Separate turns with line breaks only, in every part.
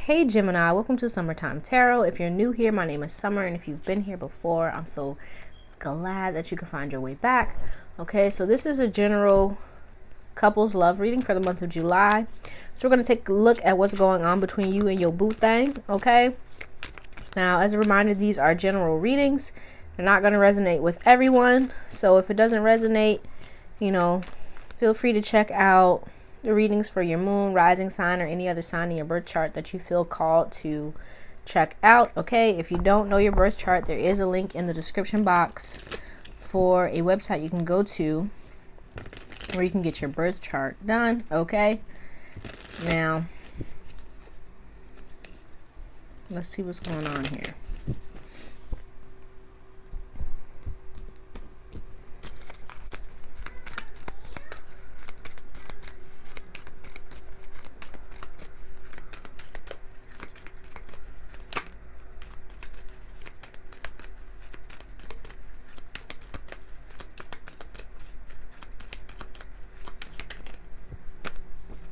Hey Gemini, welcome to Summertime Tarot. If you're new here, my name is Summer, and if you've been here before, I'm so glad that you can find your way back. Okay, so this is a general couples love reading for the month of July. So we're going to take a look at what's going on between you and your boo-thang. Okay, now as a reminder, these are general readings. They're not going to resonate with everyone, so if it doesn't resonate, feel free to check out the readings for your moon, rising sign, or any other sign in your birth chart that you feel called to check out. Okay, if you don't know your birth chart, there is a link in the description box for a website you can go to where you can get your birth chart done. Okay, now let's see what's going on here.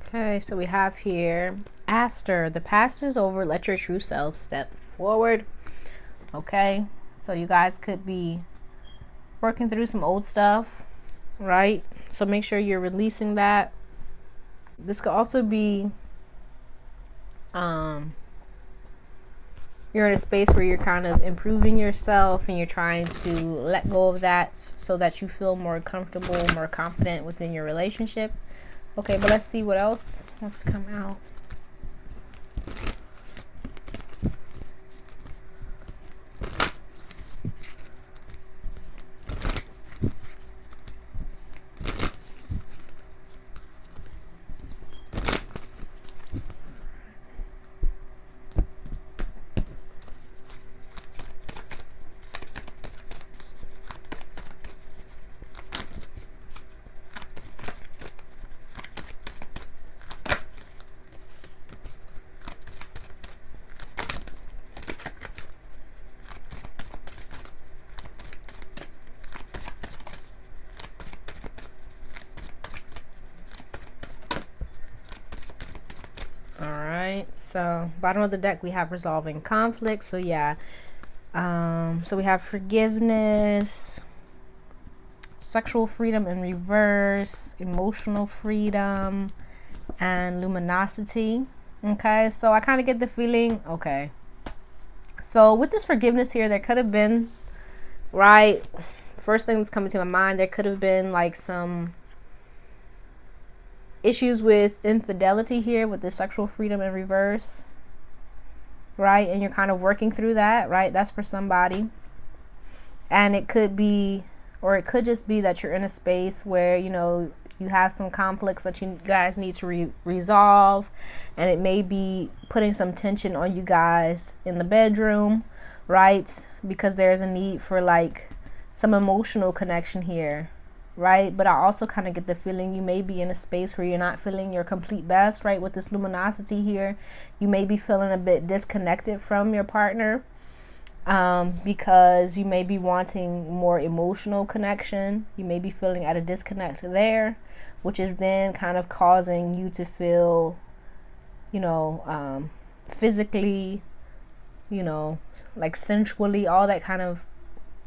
Okay, so we have here Aster. The past is over. Let your true self step forward. Okay, so you guys could be working through some old stuff, right? So make sure you're releasing that. This could also be you're in a space where you're kind of improving yourself and you're trying to let go of that so that you feel more comfortable, more confident within your relationship. Okay, but let's see what else wants to come out. So bottom of the deck, we have resolving conflict. So yeah, so we have forgiveness, sexual freedom in reverse, emotional freedom, and luminosity. Okay, so I kind of get the feeling, okay, so with this forgiveness here, there could have been, right, first thing that's coming to my mind, there could have been like some issues with infidelity here with the sexual freedom in reverse, right? And you're kind of working through that, right? That's for somebody. And it could be, or it could just be that you're in a space where, you have some conflicts that you guys need to resolve, and it may be putting some tension on you guys in the bedroom, right? Because there's a need for like some emotional connection here, right? But I also kind of get the feeling you may be in a space where you're not feeling your complete best, right? With this luminosity here, you may be feeling a bit disconnected from your partner, because you may be wanting more emotional connection. You may be feeling at a disconnect there, which is then kind of causing you to feel, physically, like sensually, all that kind of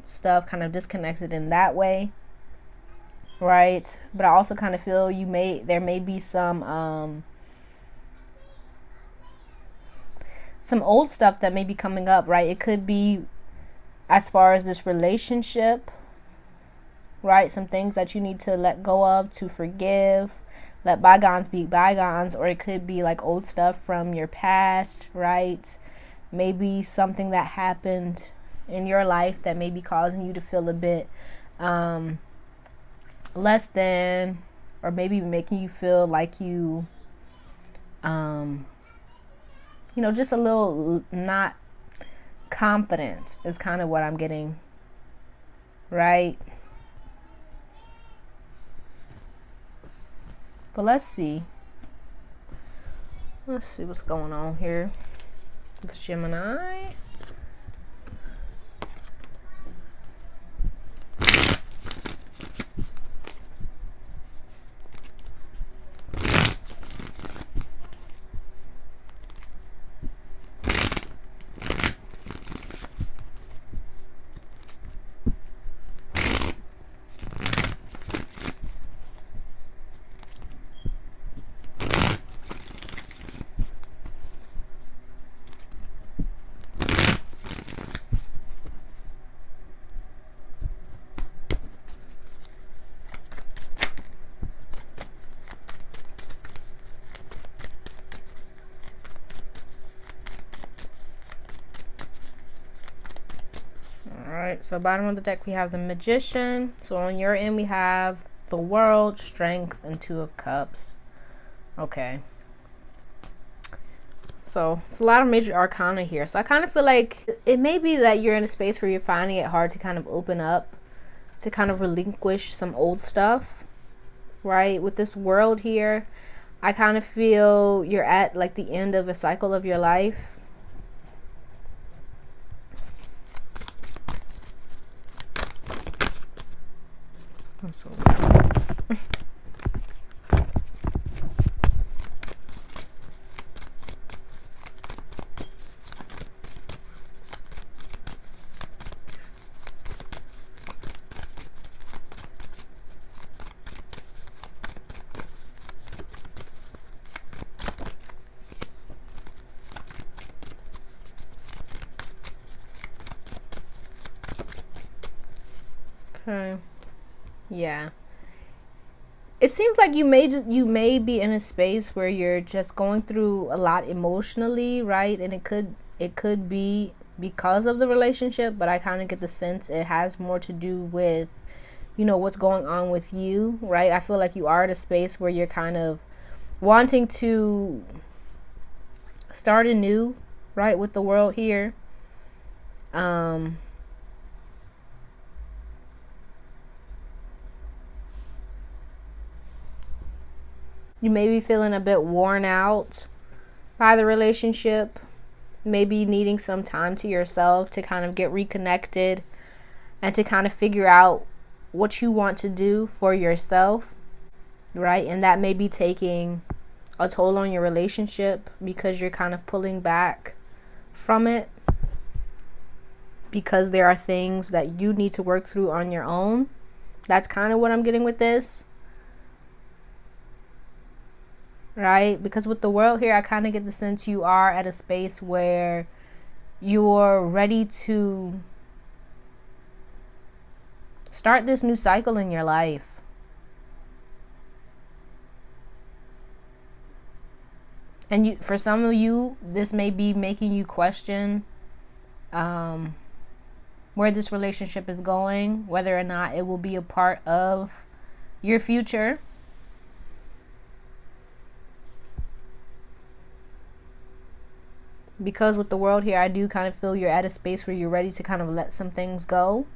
stuff, kind of disconnected in that way. Right, but I also kind of feel there may be some old stuff that may be coming up, right? It could be as far as this relationship, right? Some things that you need to let go of, to forgive, let bygones be bygones, or it could be like old stuff from your past, right? Maybe something that happened in your life that may be causing you to feel a bit less than, or maybe making you feel like you just a little not confident is kind of what I'm getting, right? But let's see what's going on here with Gemini. right, so bottom of the deck we have the Magician. So on your end we have the World, Strength, and Two of Cups. Okay. So it's a lot of major arcana here. So I kind of feel like it may be that you're in a space where you're finding it hard to kind of open up, to kind of relinquish some old stuff, right? With this World here, I kind of feel you're at like the end of a cycle of your life. I'm so okay. Yeah. It seems like you may be in a space where you're just going through a lot emotionally, right? And it could be because of the relationship, but I kind of get the sense it has more to do with, you know, what's going on with you, right? I feel like you are at a space where you're kind of wanting to start anew, right, with the World here. You may be feeling a bit worn out by the relationship, maybe needing some time to yourself to kind of get reconnected and to kind of figure out what you want to do for yourself, right? And that may be taking a toll on your relationship because you're kind of pulling back from it because there are things that you need to work through on your own. That's kind of what I'm getting with this. Right? Because with the World here, I kind of get the sense you are at a space where you're ready to start this new cycle in your life. And for some of you, this may be making you question where this relationship is going, whether or not it will be a part of your future. Because with the World here, I do kind of feel you're at a space where you're ready to kind of let some things go.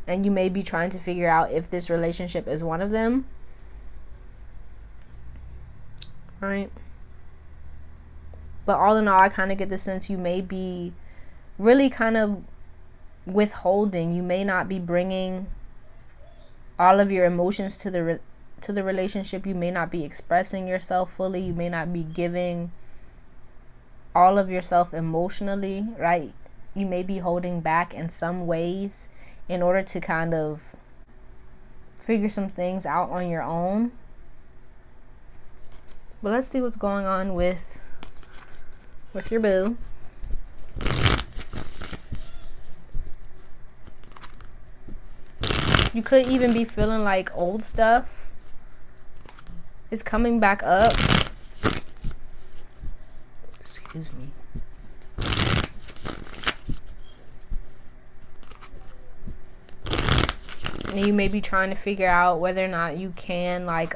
And you may be trying to figure out if this relationship is one of them. Right? But all in all, I kind of get the sense you may be really kind of withholding. You may not be bringing all of your emotions to the relationship. You may not be expressing yourself fully. You may not be giving all of yourself emotionally, right? You may be holding back in some ways in order to kind of figure some things out on your own. But let's see what's going on with your boo. You could even be feeling like old stuff is coming back up. Excuse me. And you may be trying to figure out whether or not you can like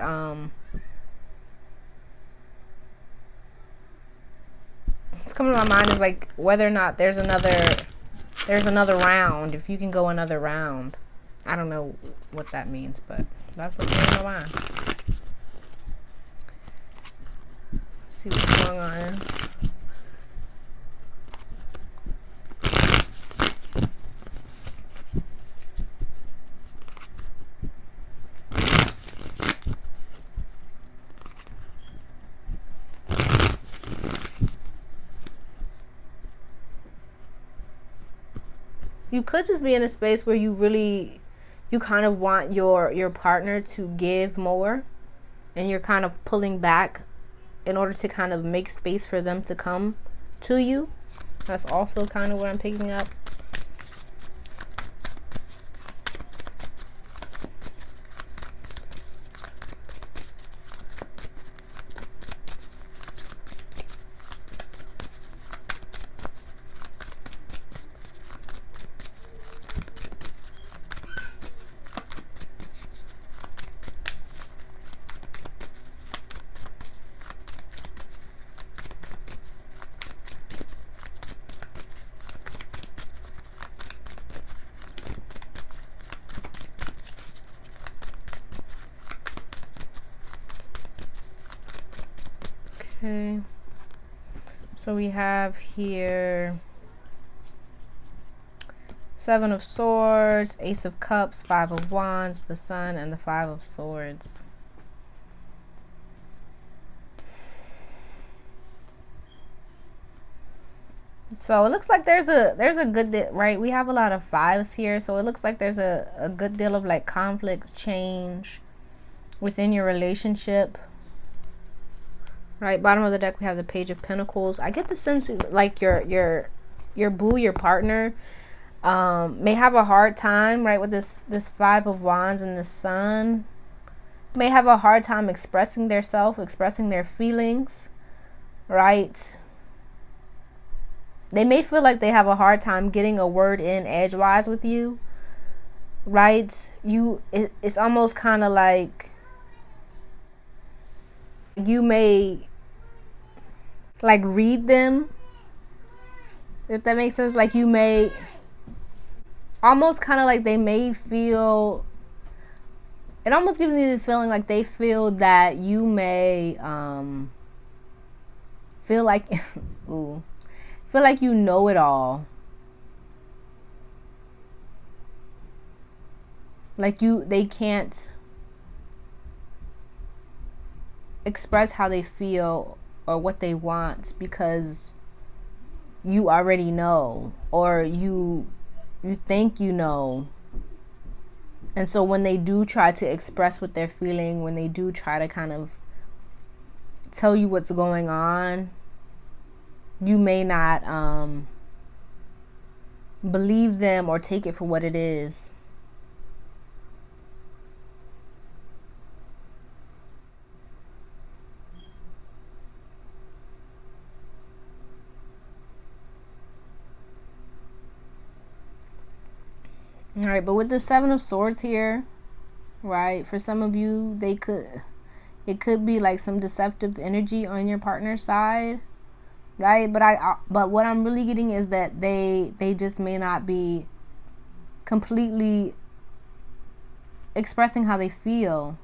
what's coming to my mind is like whether or not there's another round, if you can go another round. I don't know what that means, but that's what's going on. See what's going on. You could just be in a space where you kind of want your partner to give more, and you're kind of pulling back in order to kind of make space for them to come to you. That's also kind of what I'm picking up. Okay. So we have here Seven of Swords, Ace of Cups, Five of Wands, the Sun, and the Five of Swords. So it looks like there's a good deal, right? We have a lot of fives here, so it looks like there's a good deal of like conflict, change within your relationship. Right, bottom of the deck we have the Page of Pentacles. I get the sense like your boo, your partner, may have a hard time, right, with this Five of Wands and the Sun. May have a hard time expressing their self, expressing their feelings, right? They may feel like they have a hard time getting a word in edgewise with you, right? It's almost kind of like you may like read them, if that makes sense. Like you may almost kind of like they may feel, it almost gives me the feeling like they feel that you may feel like ooh, feel like you know it all, like they can't express how they feel or what they want because you already know, or you think you know. And so when they do try to express what they're feeling, when they do try to kind of tell you what's going on, you may not believe them or take it for what it is. All right, but with the Seven of Swords here, right, for some of you, it could be like some deceptive energy on your partner's side, right? But what I'm really getting is that they just may not be completely expressing how they feel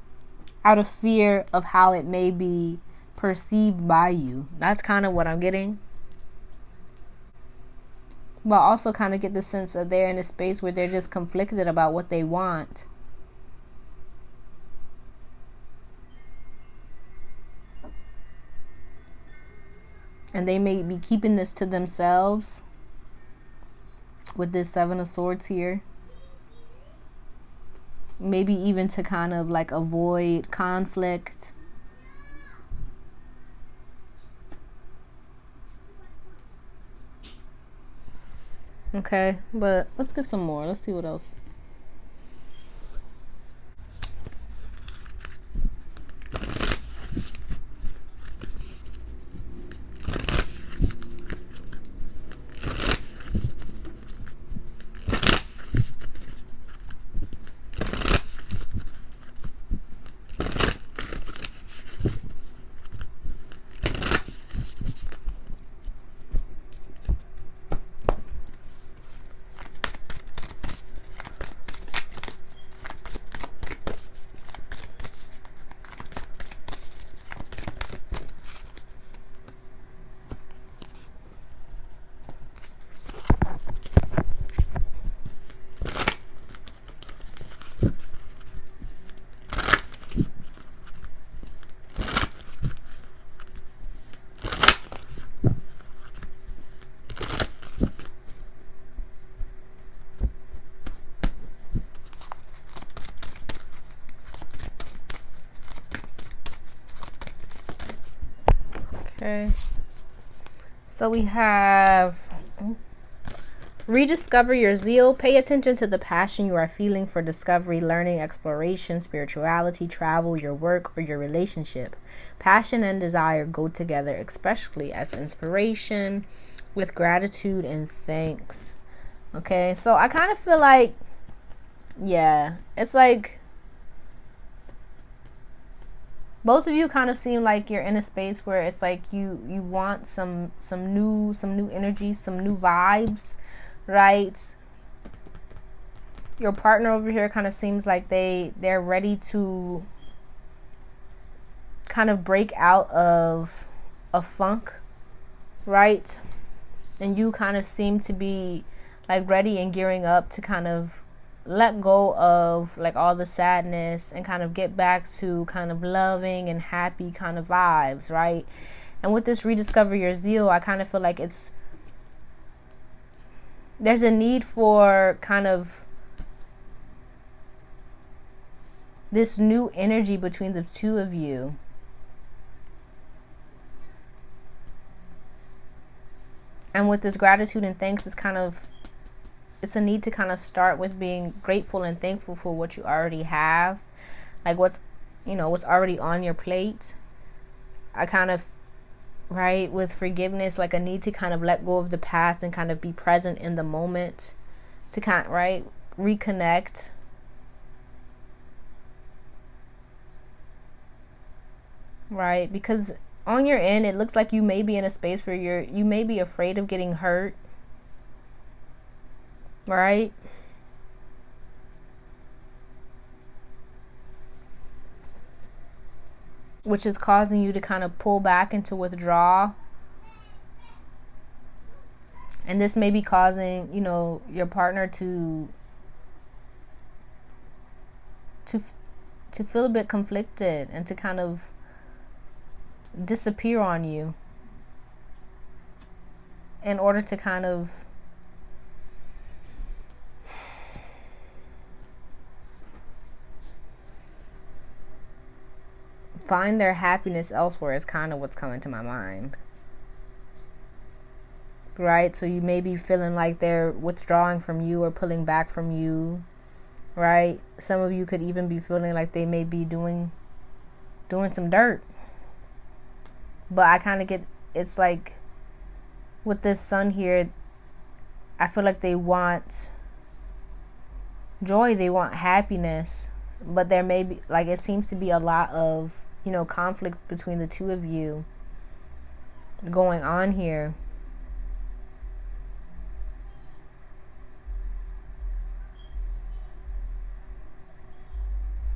out of fear of how it may be perceived by you. That's kind of what I'm getting. But also kind of get the sense that they're in a space where they're just conflicted about what they want. And they may be keeping this to themselves with this Seven of Swords here. Maybe even to kind of like avoid conflict. Okay, but let's get some more. Let's see what else. Okay, so we have rediscover your zeal. Pay attention to the passion you are feeling for discovery, learning, exploration, spirituality, travel, your work, or your relationship. Passion and desire go together, especially as inspiration with gratitude and thanks. Okay, so I kind of feel like, yeah, it's like both of you kind of seem like you're in a space where it's like you want some new energy, some new vibes, right? Your partner over here kind of seems like they're ready to kind of break out of a funk, right? And you kind of seem to be like ready and gearing up to kind of let go of like all the sadness and kind of get back to kind of loving and happy kind of vibes, right? And with this rediscover your zeal, I kind of feel like there's a need for kind of this new energy between the two of you. And with this gratitude and thanks, it's a need to kind of start with being grateful and thankful for what you already have, like what's already on your plate. I kind of, right, with forgiveness, like a need to kind of let go of the past and kind of be present in the moment to kind of, right, reconnect. Right, because on your end, it looks like you may be in a space where you may be afraid of getting hurt, right? Which is causing you to kind of pull back and to withdraw. And this may be causing, your partner to feel a bit conflicted and to kind of disappear on you in order to kind of find their happiness elsewhere is kind of what's coming to my mind, right? So you may be feeling like they're withdrawing from you or pulling back from you, right? Some of you could even be feeling like they may be doing some dirt. But I kind of get, it's like with this sun here, I feel like they want joy, they want happiness, but there may be, like, it seems to be a lot of, conflict between the two of you going on here.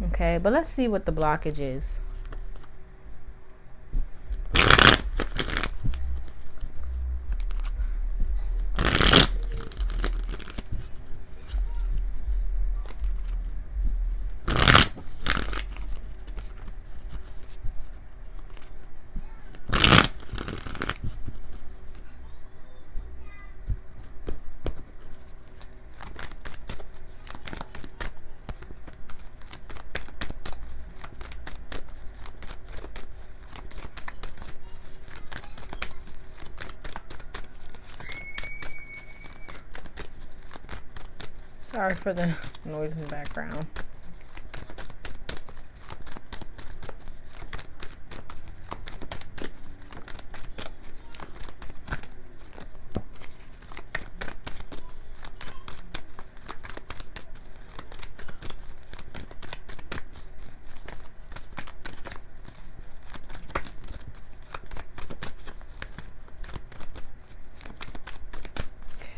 Okay, but let's see what the blockage is. Sorry for the noise in the background.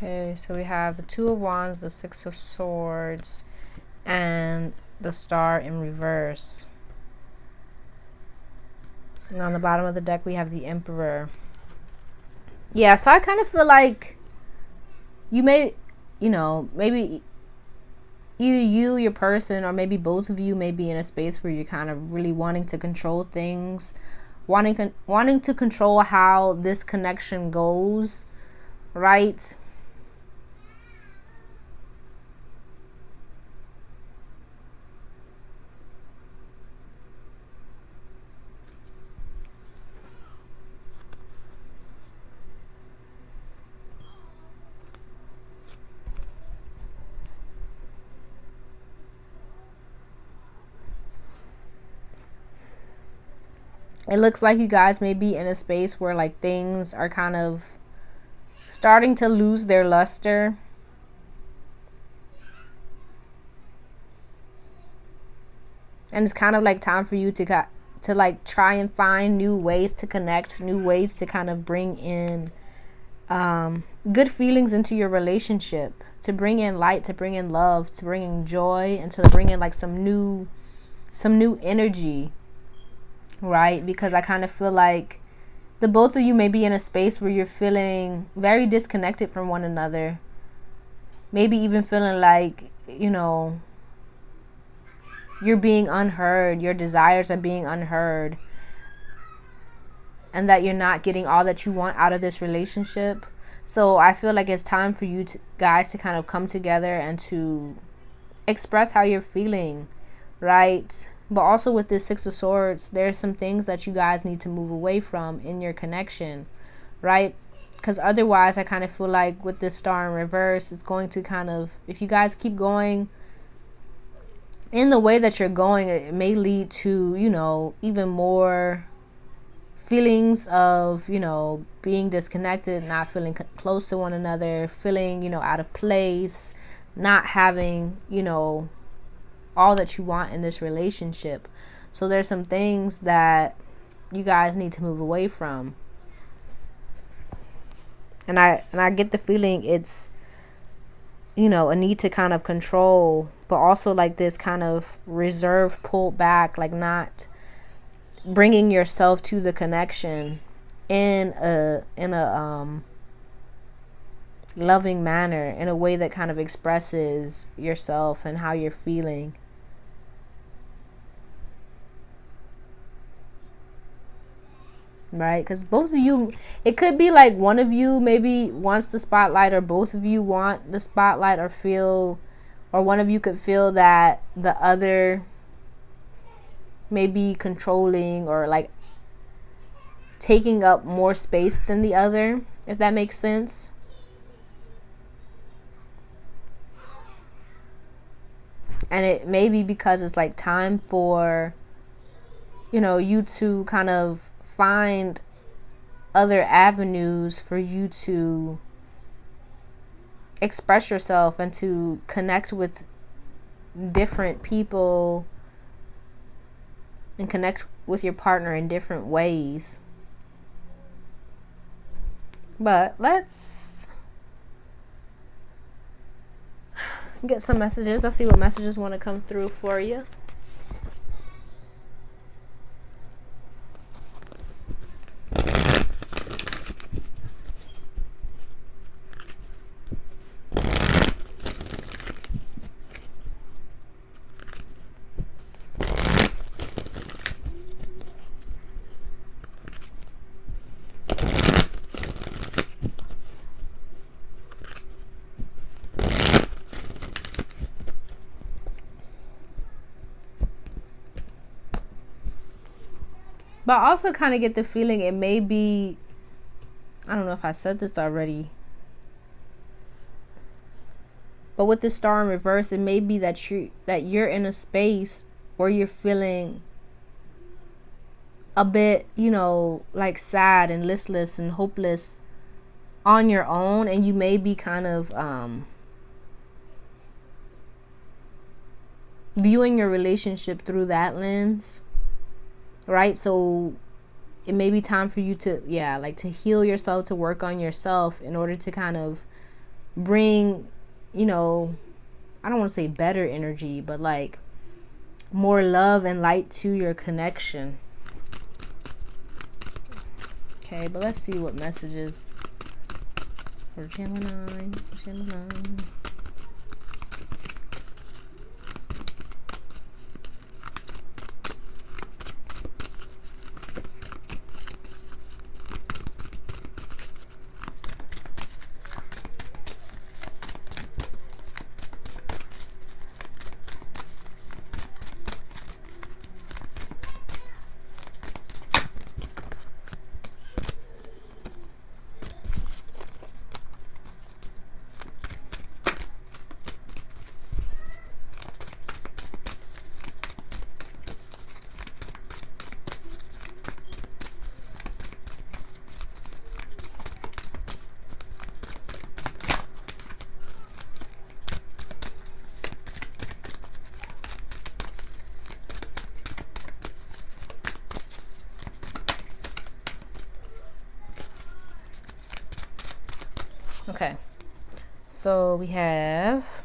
Okay, so we have the Two of Wands, the Six of Swords, and the Star in reverse. And on the bottom of the deck, we have the Emperor. Yeah, so I kind of feel like you may, maybe either you, your person, or maybe both of you may be in a space where you're kind of really wanting to control things, wanting to control how this connection goes, right? It looks like you guys may be in a space where like things are kind of starting to lose their luster. And it's kind of like time for you to like try and find new ways to connect, new ways to kind of bring in good feelings into your relationship, to bring in light, to bring in love, to bring in joy, and to bring in like some new energy. Right? Because I kind of feel like the both of you may be in a space where you're feeling very disconnected from one another. Maybe even feeling like, you know, you're being unheard. Your desires are being unheard. And that you're not getting all that you want out of this relationship. So I feel like it's time for you guys to kind of come together and to express how you're feeling, right? But also with this Six of Swords, there's some things that you guys need to move away from in your connection, right? Because otherwise, I kind of feel like with this Star in reverse, it's going to kind of, if you guys keep going in the way that you're going, it may lead to, you know, even more feelings of, you know, being disconnected, not feeling close to one another, feeling, you know, out of place, not having, you know, all that you want in this relationship. So there's some things that you guys need to move away from. And I get the feeling it's, you know, a need to kind of control, but also like this kind of reserve, pulled back, like not bringing yourself to the connection in a loving manner, in a way that kind of expresses yourself and how you're feeling. Right? Because both of you, it could be like one of you maybe wants the spotlight, or both of you want the spotlight, or feel, or one of you could feel that the other may be controlling or like taking up more space than the other, if that makes sense. And it may be because it's like time for, you know, you to kind of find other avenues for you to express yourself and to connect with different people and connect with your partner in different ways. But let's get some messages. Let's see what messages want to come through for you. But I also kind of get the feeling it may be, I don't know if I said this already, but with the Star in reverse, it may be that you're in a space where you're feeling a bit, you know, like sad and listless and hopeless on your own, and you may be kind of viewing your relationship through that lens. Right? So it may be time for you to, like to heal yourself, to work on yourself in order to kind of bring, you know, I don't want to say better energy, but like more love and light to your connection. Okay, but let's see what messages for Gemini. Okay, so we have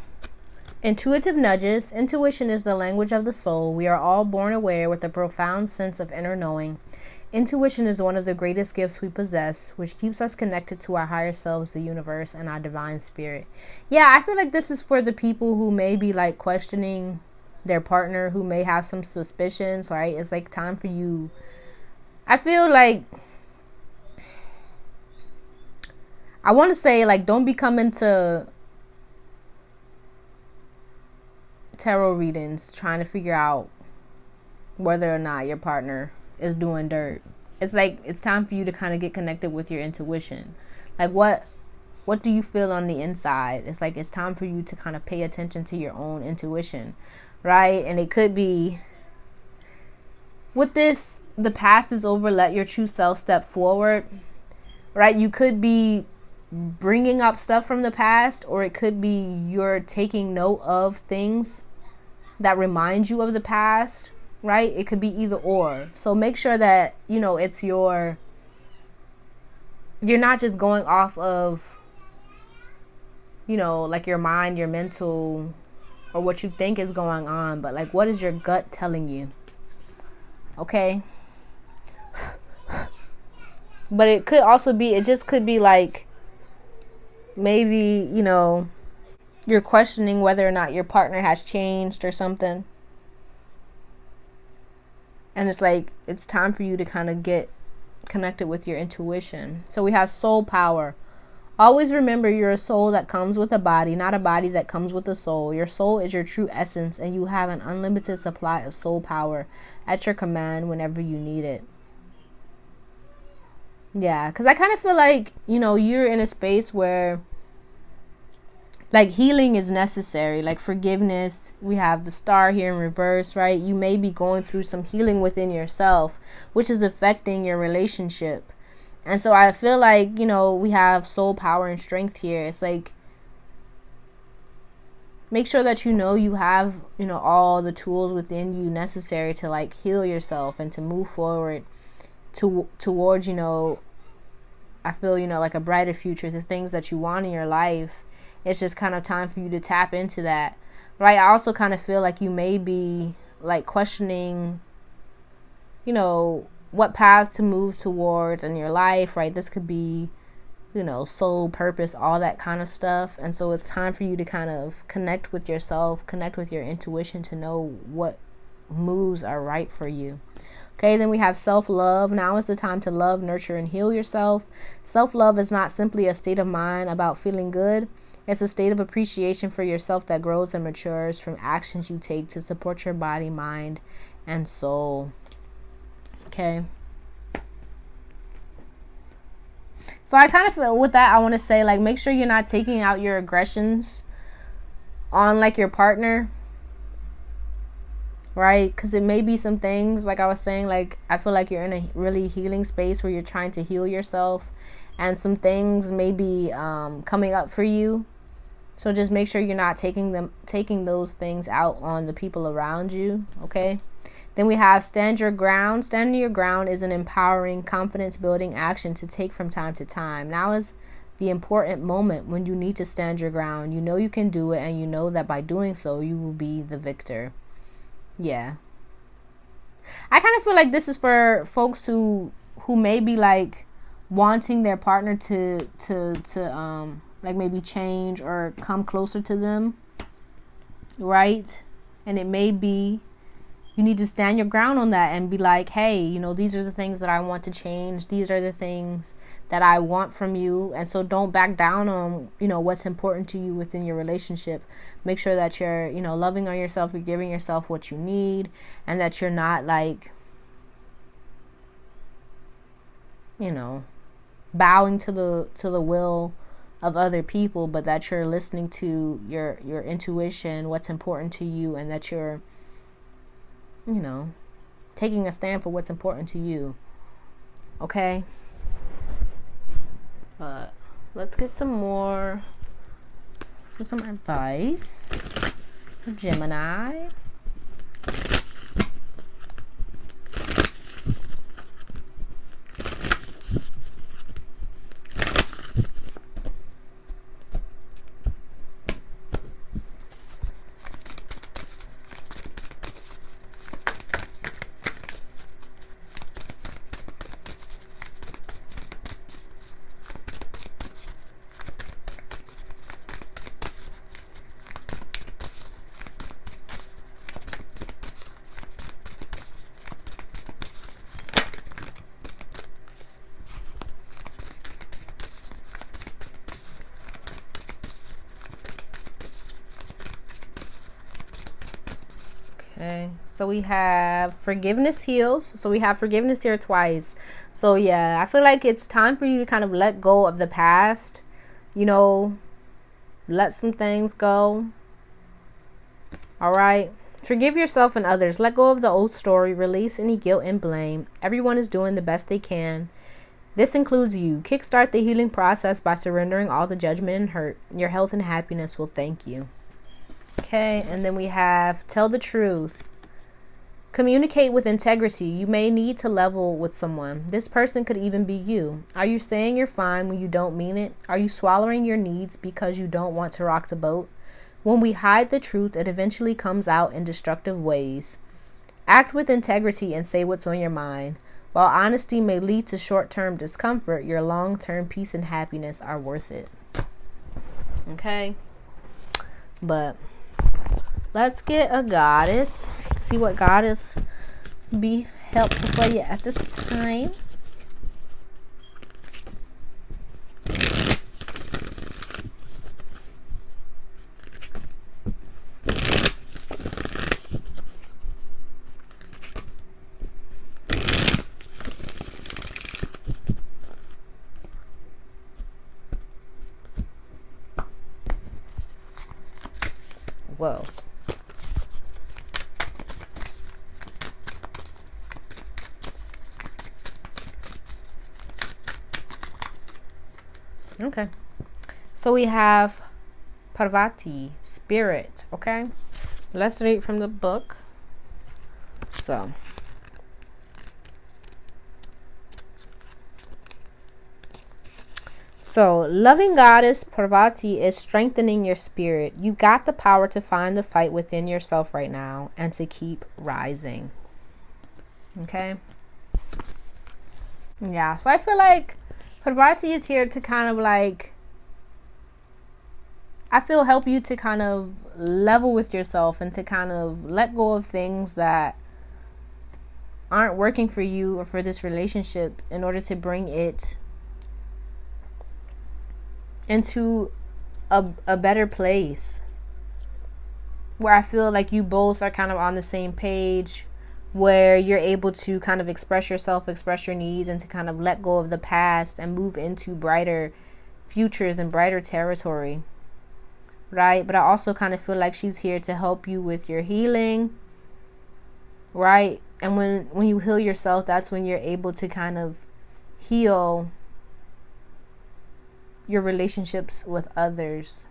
intuitive nudges. Intuition is the language of the soul. We are all born aware with a profound sense of inner knowing. Intuition is one of the greatest gifts we possess, which keeps us connected to our higher selves, the universe, and our divine spirit. Yeah, I feel like this is for the people who may be like questioning their partner, who may have some suspicions, right? It's like time for you. I feel like, I want to say, like, don't become into tarot readings trying to figure out whether or not your partner is doing dirt. It's like it's time for you to kind of get connected with your intuition. Like, what do you feel on the inside? It's like it's time for you to kind of pay attention to your own intuition, right? And it could be, with this, the past is over, let your true self step forward, right? You could be bringing up stuff from the past, or it could be you're taking note of things that remind you of the past, right? It could be either or. So make sure that, you know, it's you're not just going off of, you know, like your mind, your mental, or what you think is going on, but like, what is your gut telling you? Okay. But it could also be, it just could be like, maybe, you know, you're questioning whether or not your partner has changed or something. And it's like, it's time for you to kind of get connected with your intuition. So we have soul power. Always remember, you're a soul that comes with a body, not a body that comes with a soul. Your soul is your true essence, and you have an unlimited supply of soul power at your command whenever you need it. Yeah, because I kind of feel like, you know, you're in a space where, like, healing is necessary, like forgiveness. We have the star here in reverse, right? You may be going through some healing within yourself, which is affecting your relationship. And so I feel like, you know, we have soul power and strength here. It's like, make sure that you have, you know, all the tools within you necessary to like heal yourself and to move forward towards, you know, I feel, you know, like a brighter future, the things that you want in your life. It's just kind of time for you to tap into that, right? I also kind of feel like you may be like questioning, you know, what path to move towards in your life, right? This could be, you know, soul purpose, all that kind of stuff. And so it's time for you to kind of connect with yourself, connect with your intuition to know what moves are right for you. Okay, then we have self-love. Now is the time to love, nurture, and heal yourself. Self-love is not simply a state of mind about feeling good. It's a state of appreciation for yourself that grows and matures from actions you take to support your body, mind, and soul. Okay. So I kind of feel with that, I want to say, like, make sure you're not taking out your aggressions on like your partner, right? Because it may be some things, like I was saying, like I feel like you're in a really healing space where you're trying to heal yourself, and some things may be coming up for you. So just make sure you're not taking those things out on the people around you. Okay. Then we have stand your ground. Standing your ground is an empowering, confidence building action to take from time to time. Now is the important moment when you need to stand your ground. You know you can do it, and you know that by doing so, you will be the victor. Yeah. I kind of feel like this is for folks who may be like wanting their partner to like maybe change or come closer to them, right? And it may be you need to stand your ground on that and be like, hey, you know, these are the things that I want to change. These are the things that I want from you. And so don't back down on, you know, what's important to you within your relationship. Make sure that you're, you know, loving on yourself, you're giving yourself what you need, and that you're not like, you know, bowing to the will of other people, but that you're listening to your intuition, what's important to you, and that you're, you know, taking a stand for what's important to you. Okay? But let's get some advice for Gemini. Okay, so we have forgiveness heals. So we have forgiveness here twice. So yeah, I feel like it's time for you to kind of let go of the past, you know, let some things go. All right. Forgive yourself and others. Let go of the old story. Release any guilt and blame. Everyone is doing the best they can. This includes you. Kickstart the healing process by surrendering all the judgment and hurt. Your health and happiness will thank you. Okay, and then we have tell the truth. Communicate with integrity. You may need to level with someone. This person could even be you. Are you saying you're fine when you don't mean it? Are you swallowing your needs because you don't want to rock the boat? When we hide the truth, it eventually comes out in destructive ways. Act with integrity and say what's on your mind. While honesty may lead to short-term discomfort, your long-term peace and happiness are worth it. Okay? But let's get a goddess. See what goddess be helpful for you at this time. Whoa. Okay. So we have Parvati, spirit. Okay. Let's read from the book. So, loving goddess Parvati is strengthening your spirit. You got the power to find the fight within yourself right now and to keep rising. Okay. Yeah. So I feel like Parvati is here to kind of like, I feel help you to kind of level with yourself and to kind of let go of things that aren't working for you or for this relationship in order to bring it into a better place where I feel like you both are kind of on the same page, where you're able to kind of express yourself, express your needs, and to kind of let go of the past and move into brighter futures and brighter territory, right? But I also kind of feel like she's here to help you with your healing, right? And when you heal yourself, that's when you're able to kind of heal your relationships with others.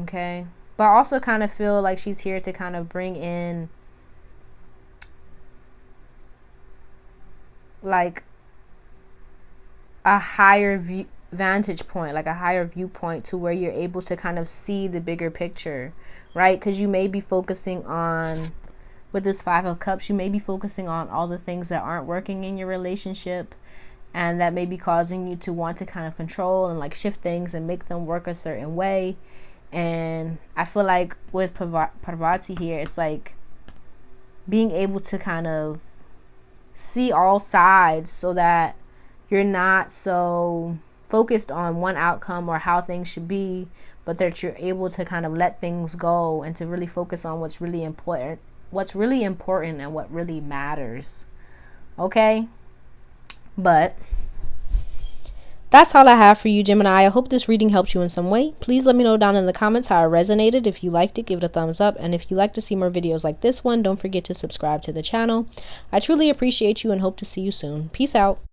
Okay. But I also kind of feel like she's here to kind of bring in like a higher vantage point, like a higher viewpoint to where you're able to kind of see the bigger picture, right? Because you may be focusing on, with this 5 of Cups, you may be focusing on all the things that aren't working in your relationship, and that may be causing you to want to kind of control and like shift things and make them work a certain way. And I feel like with Parvati here, it's like being able to kind of see all sides so that you're not so focused on one outcome or how things should be, but that you're able to kind of let things go and to really focus on what's really important and what really matters. Okay? But that's all I have for you, Gemini. I hope this reading helped you in some way. Please let me know down in the comments how it resonated. If you liked it, give it a thumbs up. And if you'd like to see more videos like this one, don't forget to subscribe to the channel. I truly appreciate you and hope to see you soon. Peace out.